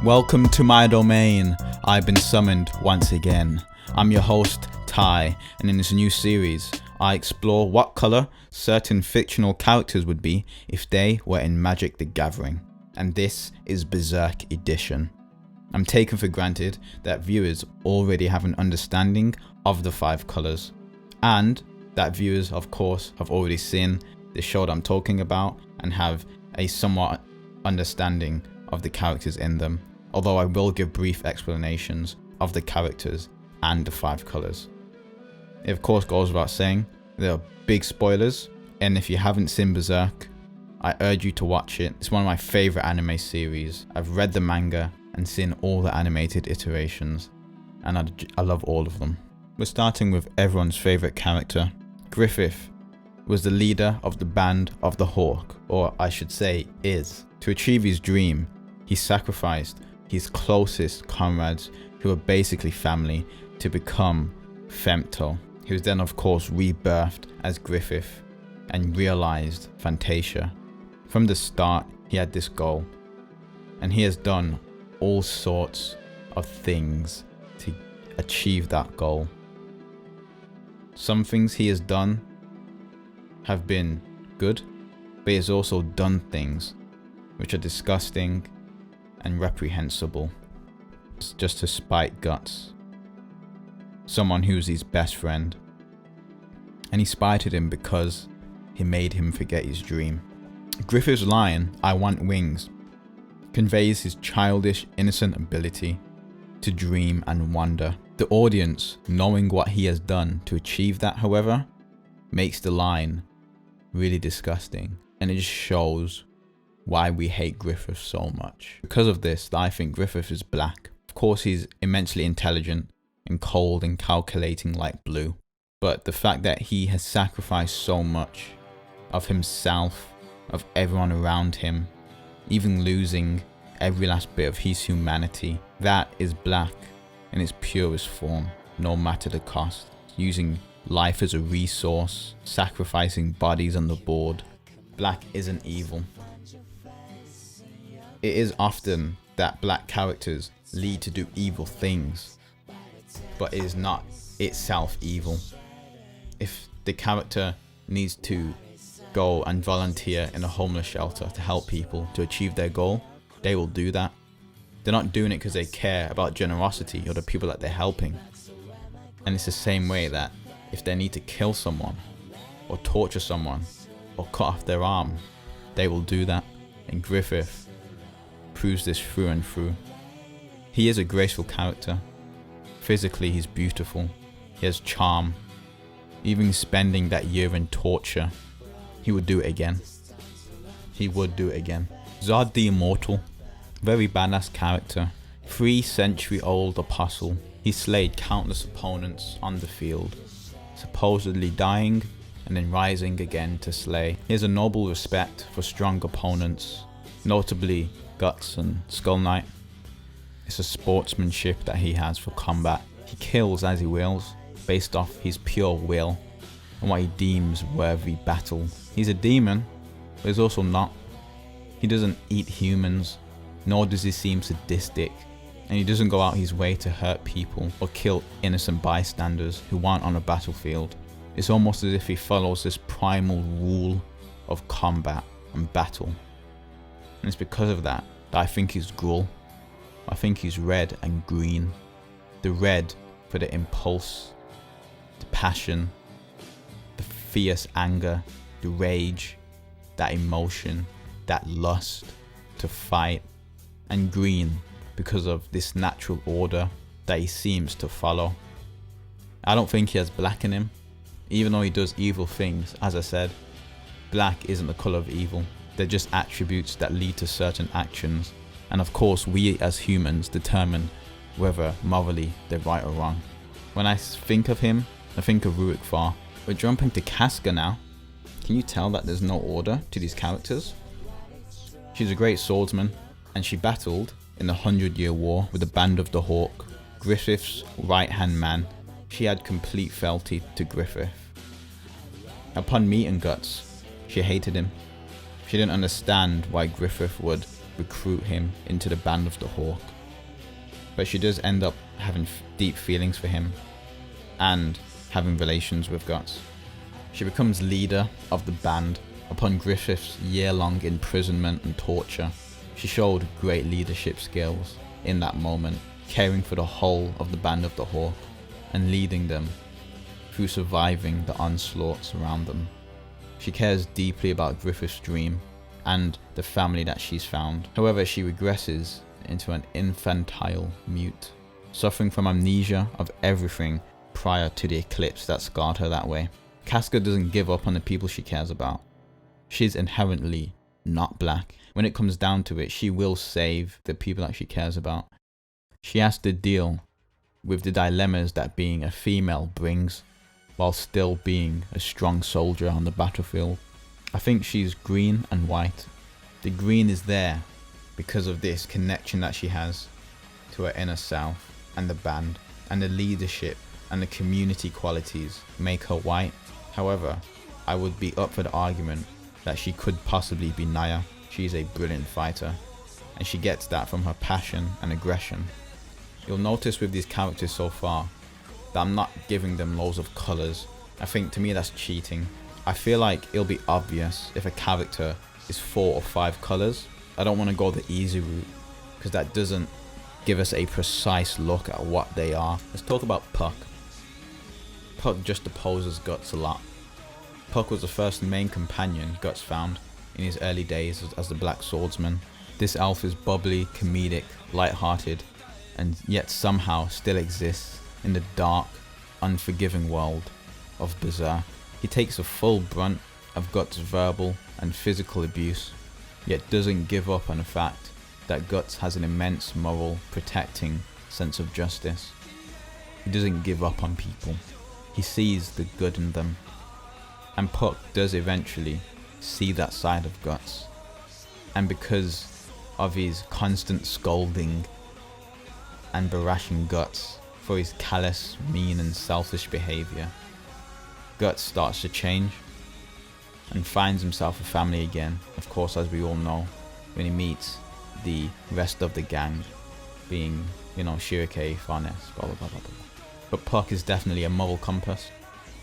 Welcome to my domain. I've been summoned once again. I'm your host, Ty, and in this new series, I explore what colour certain fictional characters would be if they were in Magic the Gathering. And this is Berserk Edition. I'm taking for granted that viewers already have an understanding of the 5 colours, and that viewers, of course, have already seen the show that I'm talking about and have a somewhat understanding of the characters in them, although I will give brief explanations of the characters and the 5 colours. It of course goes without saying, there are big spoilers, and if you haven't seen Berserk, I urge you to watch it. It's one of my favourite anime series. I've read the manga and seen all the animated iterations, and I love all of them. We're starting with everyone's favourite character. Griffith was the leader of the Band of the Hawk, or I should say is. To achieve his dream, he sacrificed his closest comrades, who were basically family, to become Femto. He was then of course rebirthed as Griffith and realized Fantasia. From the start he had this goal, and he has done all sorts of things to achieve that goal. Some things he has done have been good, but he has also done things which are disgusting and reprehensible, just to spite Guts, someone who's his best friend, and he spited him because he made him forget his dream. Griffith's line, "I want wings," conveys his childish, innocent ability to dream and wonder. The audience, knowing what he has done to achieve that, however, makes the line really disgusting, and it just shows why we hate Griffith so much. Because of this, I think Griffith is black. Of course, he's immensely intelligent and cold and calculating like Blue, but the fact that he has sacrificed so much of himself, of everyone around him, even losing every last bit of his humanity, that is black in its purest form, no matter the cost. Using life as a resource, sacrificing bodies on the board. Black isn't evil. It is often that black characters lead to do evil things, but it is not itself evil. If the character needs to go and volunteer in a homeless shelter to help people to achieve their goal, they will do that. They're not doing it because they care about generosity or the people that they're helping. And it's the same way that if they need to kill someone or torture someone or cut off their arm, they will do that. And Griffith proves this through and through. He is a graceful character. Physically he's beautiful. He has charm. Even spending that year in torture, he would do it again. He would do it again. Zod the Immortal, very badass character. 3-century-old apostle. He slayed countless opponents on the field, supposedly dying and then rising again to slay. He has a noble respect for strong opponents, notably Guts and Skull Knight. It's a sportsmanship that he has for combat. He kills as he wills, based off his pure will and what he deems worthy battle. He's a demon, but he's also not. He doesn't eat humans, nor does he seem sadistic, and he doesn't go out his way to hurt people or kill innocent bystanders who aren't on a battlefield. It's almost as if he follows this primal rule of combat and battle. And it's because of that I think he's Gruul. I think he's red and green. The red for the impulse, the passion, the fierce anger, the rage, that emotion, that lust to fight. And green because of this natural order that he seems to follow. I don't think he has black in him, even though he does evil things. As I said, black isn't the colour of evil. They're just attributes that lead to certain actions, and of course we as humans determine whether morally they're right or wrong. When I think of him, I think of Rurik Far. We're jumping to Casca now. Can you tell that there's no order to these characters? She's a great swordsman, and she battled in the 100-Year War with the Band of the Hawk, Griffith's right-hand man. She had complete fealty to Griffith. Upon meeting Guts, she hated him. She didn't understand why Griffith would recruit him into the band of the Hawk. But she does end up having deep feelings for him and having relations with Guts. She becomes leader of the band upon Griffith's year-long imprisonment and torture. She showed great leadership skills in that moment, caring for the whole of the band of the Hawk and leading them through surviving the onslaughts around them. She cares deeply about Griffith's dream and the family that she's found. However, she regresses into an infantile mute, suffering from amnesia of everything prior to the eclipse that scarred her that way. Casca doesn't give up on the people she cares about. She's inherently not black. When it comes down to it, she will save the people that she cares about. She has to deal with the dilemmas that being a female brings, while still being a strong soldier on the battlefield. I think she's green and white. The green is there because of this connection that she has to her inner self and the band, and the leadership and the community qualities make her white. However, I would be up for the argument that she could possibly be Naya. She's a brilliant fighter, and she gets that from her passion and aggression. You'll notice with these characters so far that I'm not giving them loads of colours. I think to me that's cheating. I feel like it'll be obvious if a character is 4 or 5 colours. I don't want to go the easy route because that doesn't give us a precise look at what they are. Let's talk about Puck. Puck just opposes Guts a lot. Puck was the first main companion Guts found in his early days as the Black Swordsman. This elf is bubbly, comedic, light-hearted, and yet somehow still exists in the dark, unforgiving world of Berserk. He takes the full brunt of Guts' verbal and physical abuse, yet doesn't give up on the fact that Guts has an immense moral, protecting sense of justice. He doesn't give up on people. He sees the good in them. And Puck does eventually see that side of Guts. And because of his constant scolding and barraging Guts for his callous, mean and selfish behaviour, Guts starts to change and finds himself a family again, of course, as we all know, when he meets the rest of the gang, being, Shuriken, Farnes, blah blah blah blah blah. But Puck is definitely a moral compass.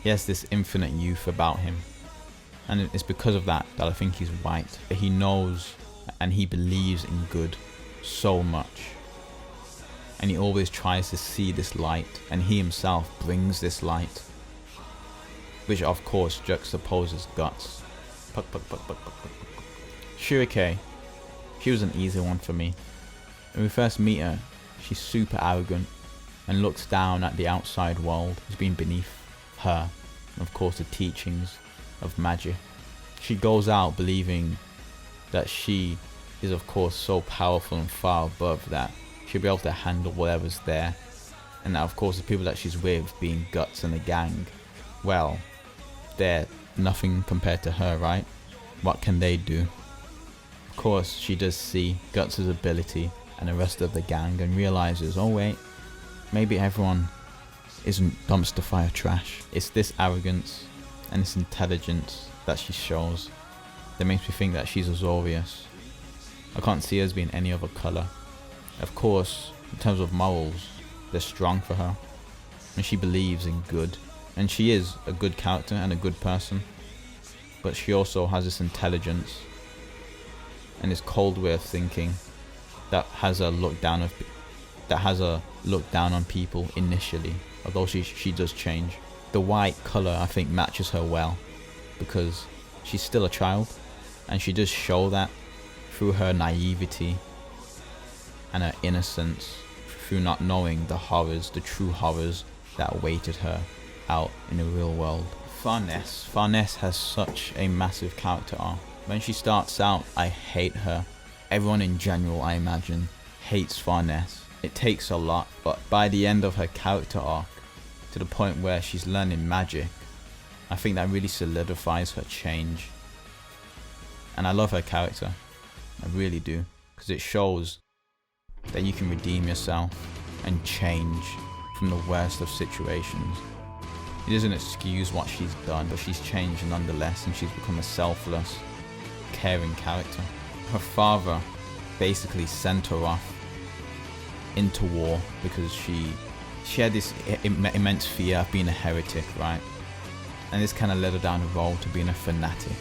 He has this infinite youth about him, and it's because of that I think he's white. He knows and he believes in good so much, and he always tries to see this light, and he himself brings this light, which of course juxtaposes Guts. Puck, puck, puck, puck, puck, puck, puck. Shuriken, she was an easy one for me. When we first meet her, she's super arrogant and looks down at the outside world as being beneath her, and of course the teachings of magic. She goes out believing that she is of course so powerful and far above that she'll be able to handle whatever's there, and that of course the people that she's with, being Guts and the gang, well, they're nothing compared to her, right? What can they do? Of course she does see Guts' ability and the rest of the gang and realizes, oh wait, maybe everyone isn't dumpster fire trash. It's this arrogance and this intelligence that she shows that makes me think that she's Azorius. I can't see her as being any other colour. Of course, in terms of morals, they're strong for her, and she believes in good, and she is a good character and a good person, but she also has this intelligence and this cold way of thinking that has her look down on people initially, although she does change. The white colour I think matches her well because she's still a child, and she does show that through her naivety and her innocence, through not knowing the horrors, the true horrors that awaited her out in the real world. Farnes has such a massive character arc. When she starts out, I hate her. Everyone in general, I imagine, hates Farnes. It takes a lot, but by the end of her character arc, to the point where she's learning magic, I think that really solidifies her change. And I love her character, I really do, because it shows that you can redeem yourself and change from the worst of situations. It doesn't excuse what she's done, but she's changed nonetheless, and she's become a selfless, caring character. Her father basically sent her off into war because she had this immense fear of being a heretic, right? And this kind of led her down the road to being a fanatic.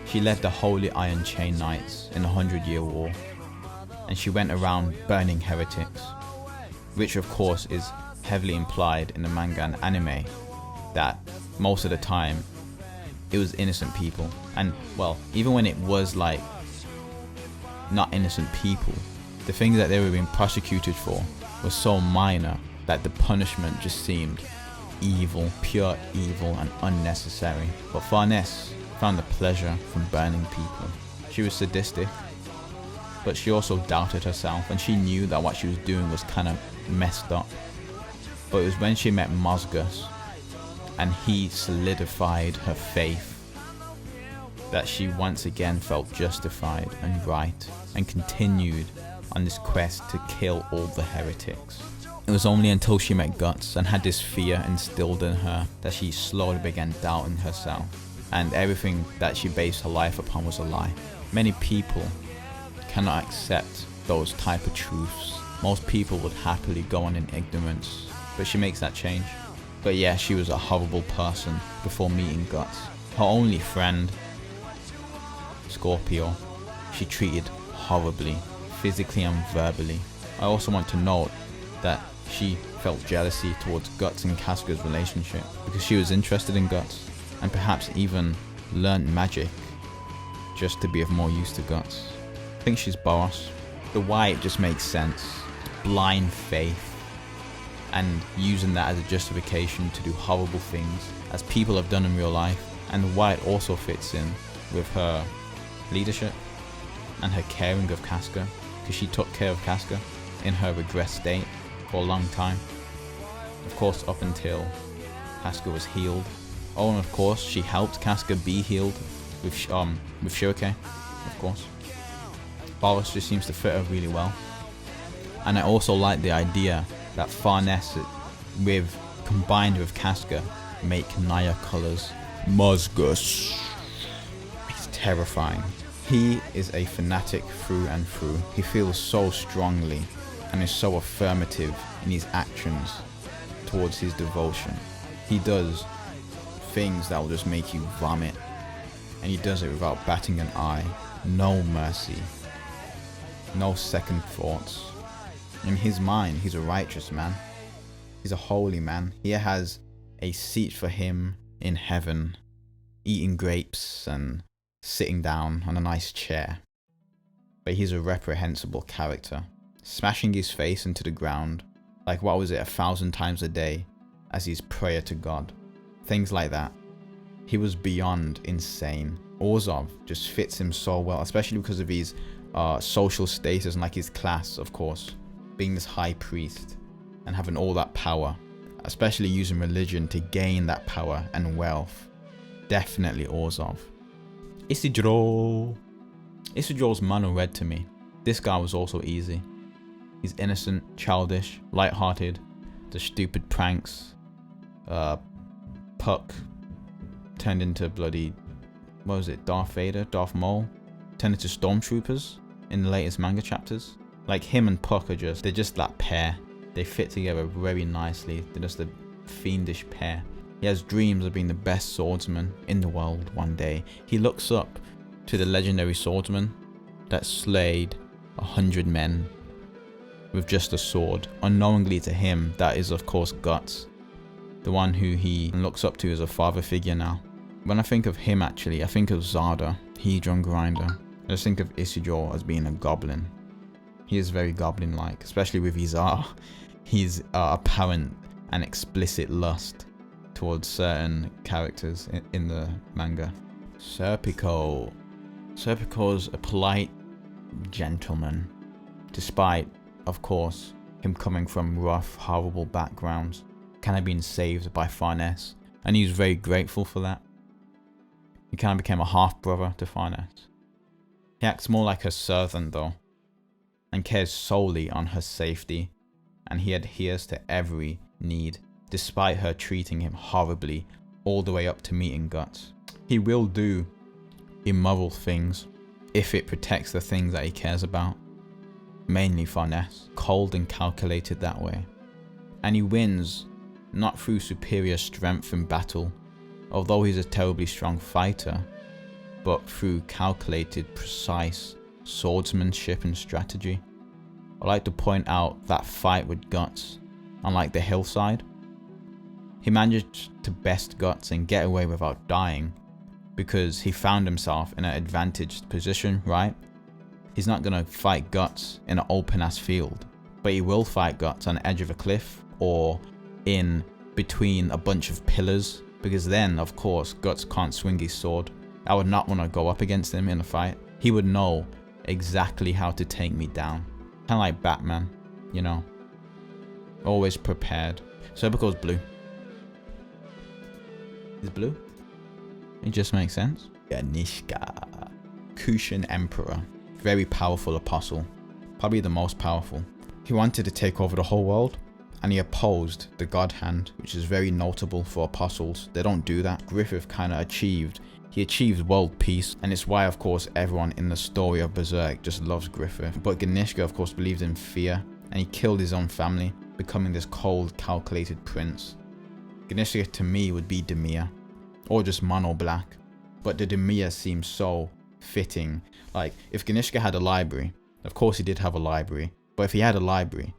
She led the Holy Iron Chain Knights in the 100-Year War, and she went around burning heretics, which of course is heavily implied in the manga and anime that most of the time it was innocent people. And well, even when it was like not innocent people, the things that they were being prosecuted for were so minor that the punishment just seemed evil, pure evil and unnecessary. But Farnese found the pleasure from burning people. She was sadistic, but she also doubted herself, and she knew that what she was doing was kind of messed up. But it was when she met Mosgus and he solidified her faith that she once again felt justified and right, and continued on this quest to kill all the heretics. It was only until she met Guts and had this fear instilled in her that she slowly began doubting herself, and everything that she based her life upon was a lie. Many people cannot accept those type of truths. Most people would happily go on in ignorance, but she makes that change. But yeah, she was a horrible person before meeting Guts. Her only friend, Scorpio, she treated horribly, physically and verbally. I also want to note that she felt jealousy towards Guts and Casca's relationship because she was interested in Guts, and perhaps even learned magic just to be of more use to Guts. I think she's Boros. The why it just makes sense. Blind faith, and using that as a justification to do horrible things as people have done in real life, and why it also fits in with her leadership and her caring of Casca, because she took care of Casca in her regress state for a long time, of course up until Casca was healed. Oh, and of course she helped Casca be healed with Shuriken, of course. Boros just seems to fit her really well. And I also like the idea that Farnese combined with Casca make Naya colors. Mosgus is terrifying. He is a fanatic through and through. He feels so strongly and is so affirmative in his actions towards his devotion. He does things that will just make you vomit, and he does it without batting an eye. No mercy, no second thoughts. In his mind, he's a righteous man. He's a holy man. He has a seat for him in heaven, eating grapes and sitting down on a nice chair. But he's a reprehensible character, smashing his face into the ground, like 1,000 times a day, as his prayer to God. Things like that. He was beyond insane. Orzhov just fits him so well, especially because of his social status and like his class, of course. Being this high priest and having all that power, especially using religion to gain that power and wealth. Definitely Orzhov. Isidro. Isidro's mono red to me. This guy was also easy. He's innocent, childish, light-hearted, the stupid pranks. Puck turned into bloody, what was it, Darth Vader, Darth Maul, turned into stormtroopers in the latest manga chapters. Like him and Puck are they're just that pair. They fit together very nicely. They're just a fiendish pair. He has dreams of being the best swordsman in the world one day. He looks up to the legendary swordsman that slayed 100 men with just a sword. Unknowingly to him, that is of course Guts, the one who he looks up to as a father figure now. When I think of him actually, I think of Zada, Hedron Grinder. I just think of Isidro as being a goblin. He is very goblin-like, especially with his apparent and explicit lust towards certain characters in the manga. Serpico. Serpico's a polite gentleman, despite, of course, him coming from rough, horrible backgrounds, kind of being saved by Farnese, and he's very grateful for that. He kind of became a half-brother to Farnese. He acts more like her servant though, and cares solely on her safety, and he adheres to every need, despite her treating him horribly all the way up to meeting Guts. He will do immoral things if it protects the things that he cares about. Mainly finesse, cold and calculated that way. And he wins not through superior strength in battle, although he's a terribly strong fighter, but through calculated, precise swordsmanship and strategy. I like to point out that fight with Guts, unlike the hillside, he managed to best Guts and get away without dying because he found himself in an advantaged position, right? He's not gonna fight Guts in an open ass field, but he will fight Guts on the edge of a cliff or in between a bunch of pillars, because then of course Guts can't swing his sword. I would not want to go up against him in a fight. He would know exactly how to take me down. Kind of like Batman, you know. Always prepared. So it goes blue. Is blue? It just makes sense. Ganishka. Kushan Emperor. Very powerful apostle. Probably the most powerful. He wanted to take over the whole world, and he opposed the God Hand, which is very notable for apostles. They don't do that. Griffith kind of achieved world peace, and it's why of course everyone in the story of Berserk just loves Griffith. But Ganishka of course believed in fear, and he killed his own family, becoming this cold, calculated prince. Ganishka to me would be Demir, or just mono black, but the Demir seems so fitting. Like, if Ganishka had a library, of course he did have a library, but if he had a library,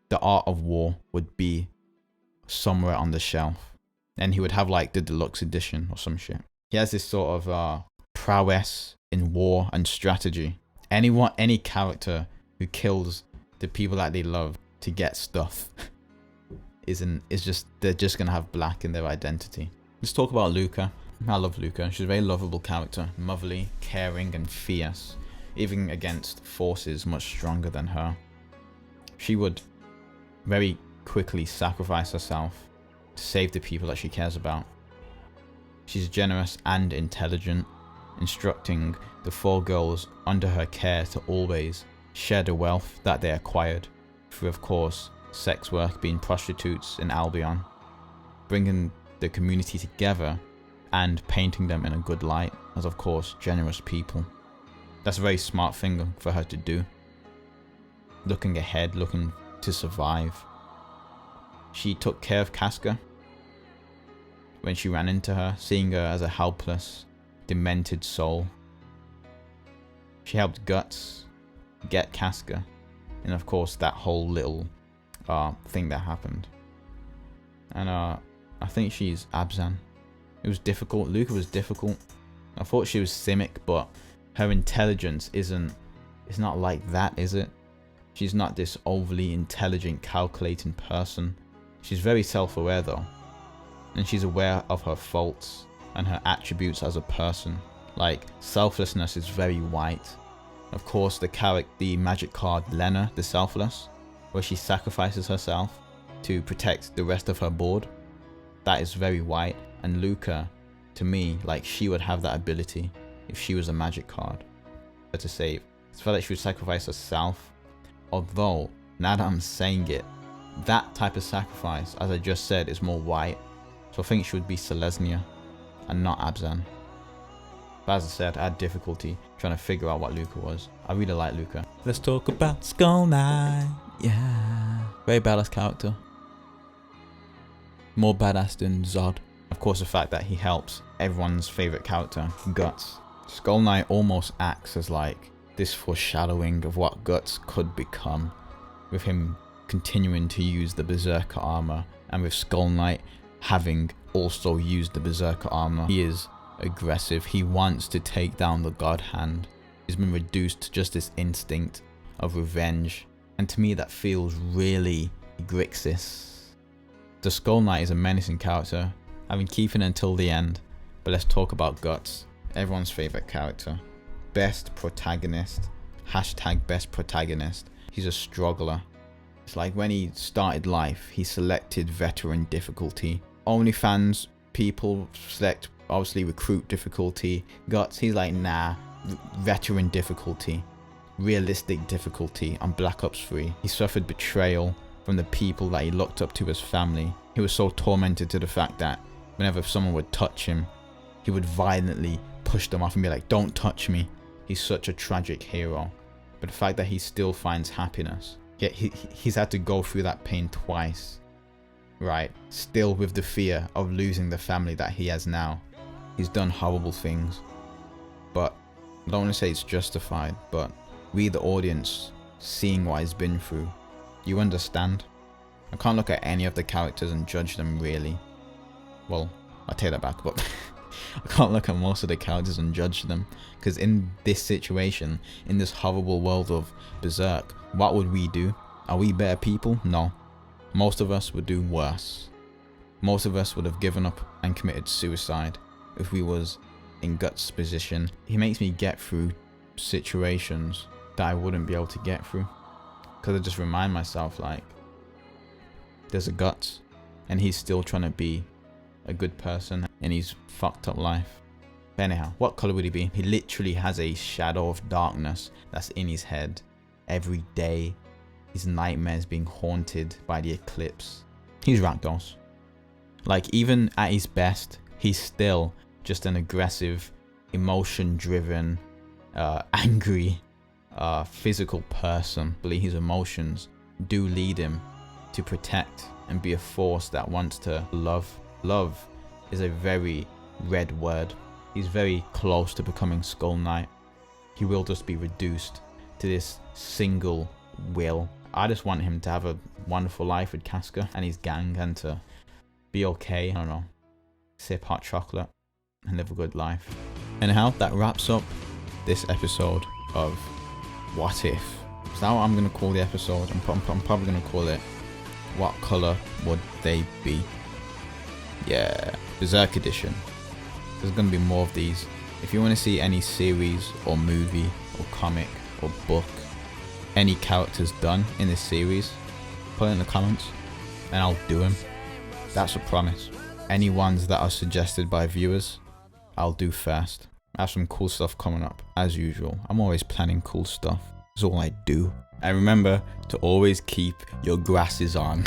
the Art of War would be somewhere on the shelf, and he would have like the deluxe edition or some shit. He has this sort of prowess in war and strategy. Any character who kills the people that they love to get stuff they're just gonna have black in their identity. Let's talk about Luca. I love Luca. She's a very lovable character, motherly, caring, and fierce, even against forces much stronger than her. She would very quickly sacrifice herself to save the people that she cares about. She's generous and intelligent, instructing the 4 girls under her care to always share the wealth that they acquired through, of course, sex work, being prostitutes in Albion, bringing the community together and painting them in a good light as, of course, generous people. That's a very smart thing for her to do. Looking ahead, looking to survive. She took care of Casca when she ran into her, seeing her as a helpless, demented soul. She helped Guts get Casca, and of course that whole little thing that happened. And I think she's Abzan. It was difficult. Luca was difficult. I thought she was Simic, but her intelligence it's not like that, is it? She's not this overly intelligent, calculating person. She's very self-aware though, and she's aware of her faults and her attributes as a person. Like, selflessness is very white. Of course, the magic card Lena, the Selfless, where she sacrifices herself to protect the rest of her board, that is very white. And Luca, to me, like, she would have that ability if she was a magic card to save. It's felt like she would sacrifice herself, although now that I'm saying it, that type of sacrifice, as I just said, is more white, so I think she would be Selesnya and not Abzan. But as I said, I had difficulty trying to figure out what Luca was. I really like Luca. Let's talk about Skull Knight. Yeah, very badass character. More badass than Zod. Of course, the fact that he helps everyone's favorite character, Guts. Skull Knight almost acts as like this foreshadowing of what Guts could become, with him continuing to use the Berserker armor, and with Skull Knight having also used the Berserker armor. He is aggressive. He wants to take down the God Hand. He's been reduced to just this instinct of revenge, and to me that feels really Grixis. The Skull Knight is a menacing character. I've been keeping it until the end, but let's talk about Guts, everyone's favorite character. Best protagonist, hashtag best protagonist. He's a struggler. It's like when he started life, he selected veteran difficulty. OnlyFans people select, obviously, recruit difficulty. Guts, he's like, nah, veteran difficulty, realistic difficulty on Black Ops 3. He suffered betrayal from the people that he looked up to as family. He was so tormented to the fact that whenever someone would touch him, he would violently push them off and be like, don't touch me. he's such a tragic hero. But the fact that he still finds happiness, yet he's had to go through that pain twice, right? Still with the fear of losing the family that he has now. He's done horrible things, but I don't want to say it's justified, but we the audience, seeing what he's been through, you understand. I can't look at any of the characters and judge them really. Well, I take that back, but I can't look at most of the characters and judge them, because in this situation, in this horrible world of Berserk, what would we do? Are we better people? No. Most of us would do worse. Most of us would have given up and committed suicide if we was in Guts' position. He makes me get through situations that I wouldn't be able to get through, because I just remind myself, like, there's a Guts and he's still trying to be a good person in his fucked up life. But anyhow, what color would he be? He literally has a shadow of darkness that's in his head every day. His nightmares being haunted by the eclipse. He's Rakdos. Like, even at his best, he's still just an aggressive, emotion-driven, angry, physical person. But his emotions do lead him to protect and be a force that wants to love. Love is a very red word. He's very close to becoming Skull Knight. He will just be reduced to this single will. I just want him to have a wonderful life with Casca and his gang, and to be okay, I don't know, sip hot chocolate and live a good life. Anyhow, that wraps up this episode of What If. Is that what I'm going to call the episode? I'm probably going to call it What Color Would They Be? Yeah, Berserk edition. There's going to be more of these. If you want to see any series or movie or comic or book, any characters done in this series, put it in the comments and I'll do them. That's a promise. Any ones that are suggested by viewers, I'll do first. I have some cool stuff coming up, as usual. I'm always planning cool stuff. That's all I do. And remember to always keep your glasses on.